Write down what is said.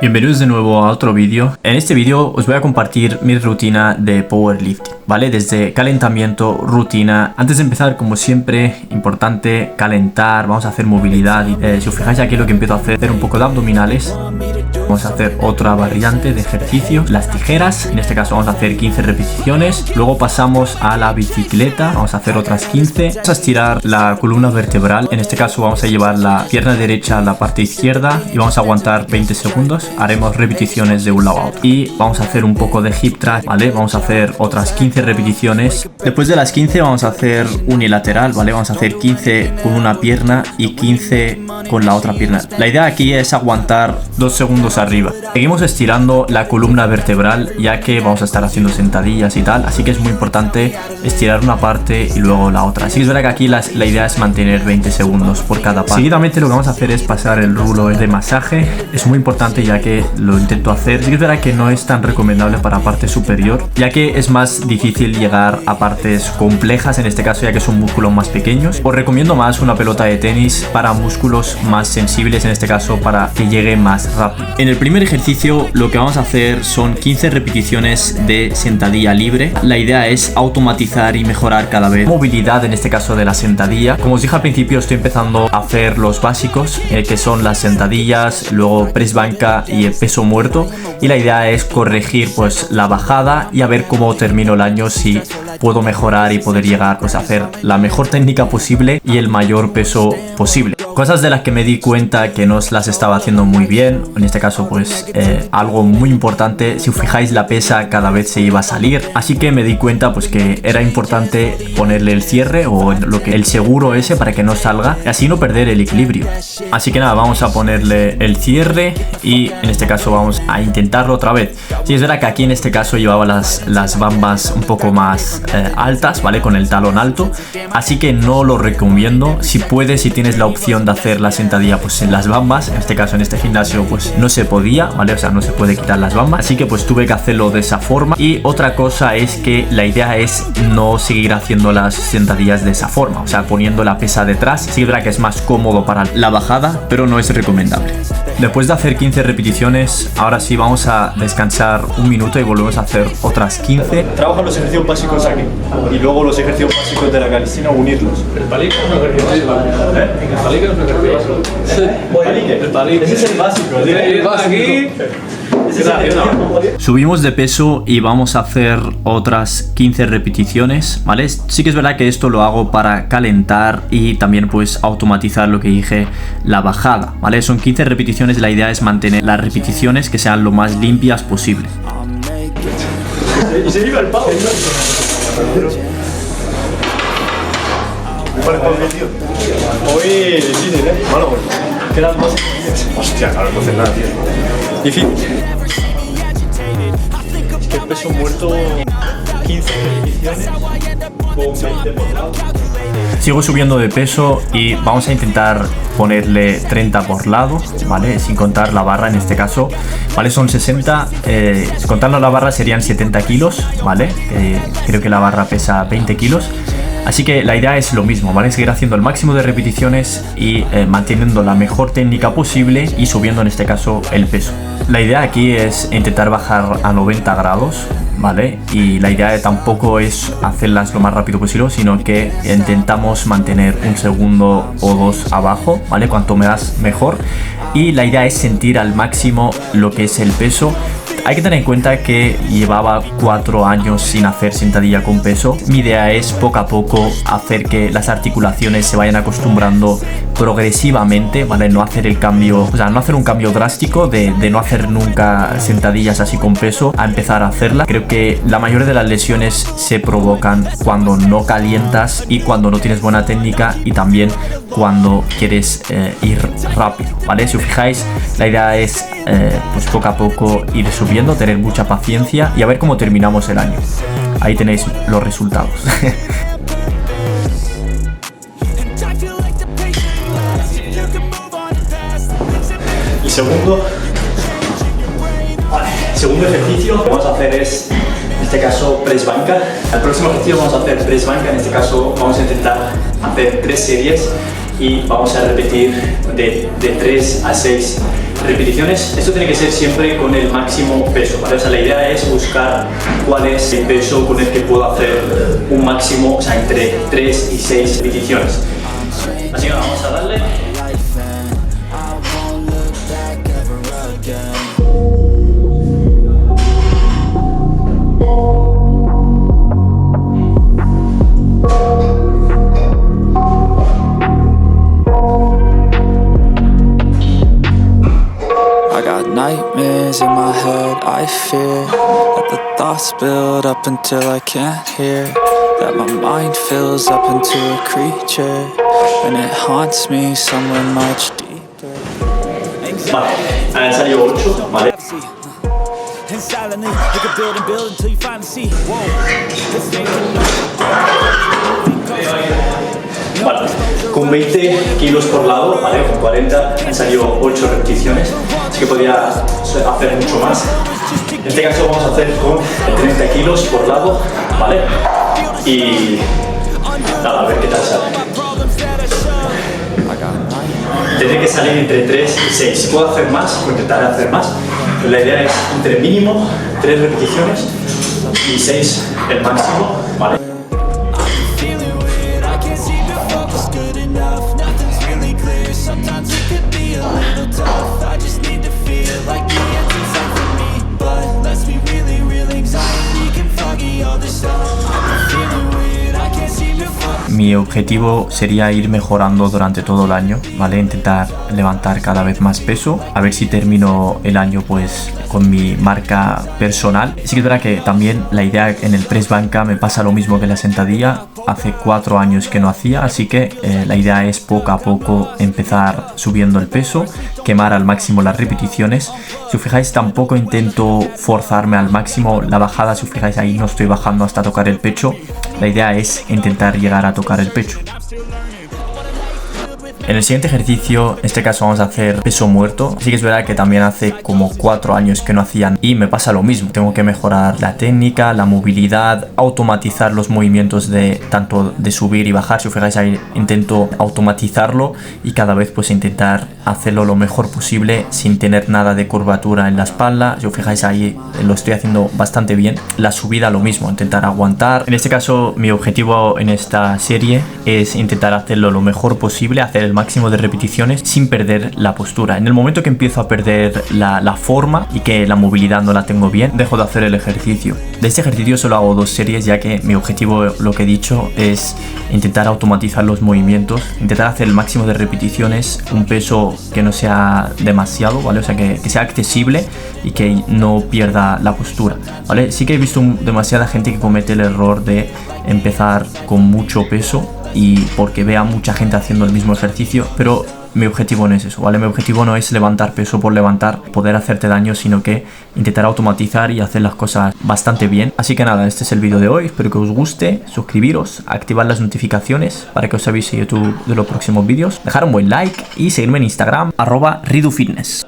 Bienvenidos de nuevo a otro vídeo. En este vídeo os voy a compartir mi rutina de powerlifting, ¿vale? Desde calentamiento, rutina. Antes de empezar, como siempre, importante calentar, vamos a hacer movilidad. Si os fijáis aquí lo que empiezo a hacer un poco de abdominales. Vamos a hacer otra variante de ejercicios, las tijeras, en este caso vamos a hacer 15 repeticiones. Luego pasamos a la bicicleta, vamos a hacer otras 15. Vamos a estirar la columna vertebral, en este caso vamos a llevar la pierna derecha a la parte izquierda y vamos a aguantar 20 segundos. Haremos repeticiones de un lado a otro y vamos a hacer un poco de hip thrust, ¿vale? Vamos a hacer otras 15 repeticiones. Después de las 15 vamos a hacer unilateral, ¿vale? Vamos a hacer 15 con una pierna y 15 con la otra pierna. La idea aquí es aguantar 2 segundos arriba. Seguimos estirando la columna vertebral ya que vamos a estar haciendo sentadillas y tal, así que es muy importante estirar una parte y luego la otra. Así que es verdad que aquí la idea es mantener 20 segundos por cada parte. Seguidamente lo que vamos a hacer es pasar el rulo de masaje. Es muy importante ya que lo intento hacer. Sí que es verdad que no es tan recomendable para parte superior, ya que es más difícil llegar a partes complejas, en este caso ya que son músculos más pequeños. Os recomiendo más una pelota de tenis para músculos más sensibles, en este caso para que llegue más rápido. En el primer ejercicio lo que vamos a hacer son 15 repeticiones de sentadilla libre. La idea es automatizar y mejorar cada vez movilidad, en este caso de la sentadilla. Como os dije al principio, estoy empezando a hacer los básicos, que son las sentadillas, luego press banca y el peso muerto, y la idea es corregir pues la bajada y a ver cómo termino el año, si puedo mejorar y poder llegar pues a hacer la mejor técnica posible y el mayor peso posible. Cosas de las que me di cuenta que no las estaba haciendo muy bien, en este caso pues algo muy importante, si os fijáis la pesa cada vez se iba a salir, así que me di cuenta pues que era importante ponerle el cierre o el seguro ese para que no salga y así no perder el equilibrio. Así que nada, vamos a ponerle el cierre y en este caso vamos a intentarlo otra vez. Sí, es verdad que aquí en este caso llevaba las bambas un poco más altas, ¿vale? Con el talón alto, así que no lo recomiendo. Si puedes, si tienes la opción de hacer la sentadilla pues en las bambas, en este caso en este gimnasio pues no se podía, ¿vale? O sea, no se puede quitar las bambas, así que pues tuve que hacerlo de esa forma. Y otra cosa es que la idea es no seguir haciendo las sentadillas de esa forma, o sea, poniendo la pesa detrás. Sí, es verdad que es más cómodo para la bajada, pero no es recomendable. Después de hacer 15 repeticiones, ahora sí vamos a descansar un minuto y volvemos a hacer otras 15. Trabaja los ejercicios básicos aquí y luego los ejercicios básicos de la calistenia, unirlos. El palique es un ejercicio básico. El palique es un ejercicio básico. El palique. Ese es el básico. El básico. Subimos de peso y vamos a hacer otras 15 repeticiones, ¿vale? Sí que es verdad que esto lo hago para calentar y también pues automatizar lo que dije, la bajada, ¿vale? Son 15 repeticiones, la idea es mantener las repeticiones que sean lo más limpias posible. Y se lleva el pavo. Hoy difícil, ¿eh? Bueno, quedan más. Hostia, claro, no haces nada, tío. Difícil. Es que el peso muerto, 15 repeticiones con 20 por lado. Sigo subiendo de peso y vamos a intentar ponerle 30 por lado, ¿vale? Sin contar la barra en este caso, ¿vale? Son 60, contando la barra serían 70 kilos, ¿vale? Creo que la barra pesa 20 kilos. Así que la idea es lo mismo, ¿vale? Seguir haciendo el máximo de repeticiones y manteniendo la mejor técnica posible y subiendo en este caso el peso. La idea aquí es intentar bajar a 90 grados, ¿vale? Y la idea tampoco es hacerlas lo más rápido posible, sino que intentamos mantener un segundo o dos abajo, ¿vale? Cuanto más mejor. Y la idea es sentir al máximo lo que es el peso. Hay que tener en cuenta que llevaba 4 años sin hacer sentadilla con peso. Mi idea es poco a poco hacer que las articulaciones se vayan acostumbrando progresivamente, ¿vale? No hacer el cambio, o sea, no hacer un cambio drástico de no hacer nunca sentadillas así con peso a empezar a hacerlas. Creo que la mayoría de las lesiones se provocan cuando no calientas y cuando no tienes buena técnica y también cuando quieres ir rápido, ¿vale? Si os fijáis, la idea es pues poco a poco ir subiendo, tener mucha paciencia y a ver cómo terminamos el año. Ahí tenéis los resultados. El segundo ejercicio que vamos a hacer es, en este caso, press banca. El próximo ejercicio vamos a hacer press banca, en este caso vamos a intentar hacer 3 series y vamos a repetir de 3 a 6 repeticiones. Esto tiene que ser siempre con el máximo peso, ¿vale? O sea, la idea es buscar cuál es el peso con el que puedo hacer un máximo, o sea, entre 3 y 6 repeticiones. Así que vamos a darle. Nightmares in my head, I fear that the thoughts build up until I can't hear, that my mind fills up into a creature, and it haunts me somewhere much deeper. Vale, han salido 8, ¿vale? And silently, you can build and build until you finally see, whoa, this ain't Vale, con 20 kilos por lado, ¿vale? Con 40 han salido 8 repeticiones, así que podría hacer mucho más. En este caso vamos a hacer con 30 kilos por lado, ¿vale? Y nada, a ver qué tal sale. Tiene que salir entre 3 y 6. Si puedo hacer más, voy a intentar hacer más. Pero la idea es entre mínimo 3 repeticiones y 6 el máximo, ¿vale? Mi objetivo sería ir mejorando durante todo el año, ¿vale? Intentar levantar cada vez más peso, a ver si termino el año pues con mi marca personal. Sí que es verdad que también la idea en el press banca me pasa lo mismo que la sentadilla, hace 4 años que no hacía, así que la idea es poco a poco empezar subiendo el peso, quemar al máximo las repeticiones. Si os fijáis, tampoco intento forzarme al máximo la bajada, si os fijáis ahí no estoy bajando hasta tocar el pecho, la idea es intentar llegar a tocar el pecho. En el siguiente ejercicio, en este caso vamos a hacer peso muerto. Sí que es verdad que también hace como 4 años que no hacían y me pasa lo mismo. Tengo que mejorar la técnica, la movilidad, automatizar los movimientos de tanto de subir y bajar. Si os fijáis ahí intento automatizarlo y cada vez pues intentar hacerlo lo mejor posible sin tener nada de curvatura en la espalda. Si os fijáis ahí lo estoy haciendo bastante bien. La subida lo mismo, intentar aguantar. En este caso mi objetivo en esta serie es intentar hacerlo lo mejor posible, hacer el máximo de repeticiones sin perder la postura. En el momento que empiezo a perder la forma y que la movilidad no la tengo bien, dejo de hacer el ejercicio. De este ejercicio solo hago 2 series, ya que mi objetivo, lo que he dicho, es intentar automatizar los movimientos, intentar hacer el máximo de repeticiones, un peso que no sea demasiado, ¿vale? O sea, que sea accesible y que no pierda la postura, ¿vale? Sí que he visto demasiada gente que comete el error de empezar con mucho peso y porque vea mucha gente haciendo el mismo ejercicio, pero mi objetivo no es eso, ¿vale? Mi objetivo no es levantar peso por levantar, poder hacerte daño, sino que intentar automatizar y hacer las cosas bastante bien. Así que nada, este es el vídeo de hoy, espero que os guste, suscribiros, activar las notificaciones para que os avise YouTube de los próximos vídeos, dejar un buen like y seguirme en Instagram @ridufitness.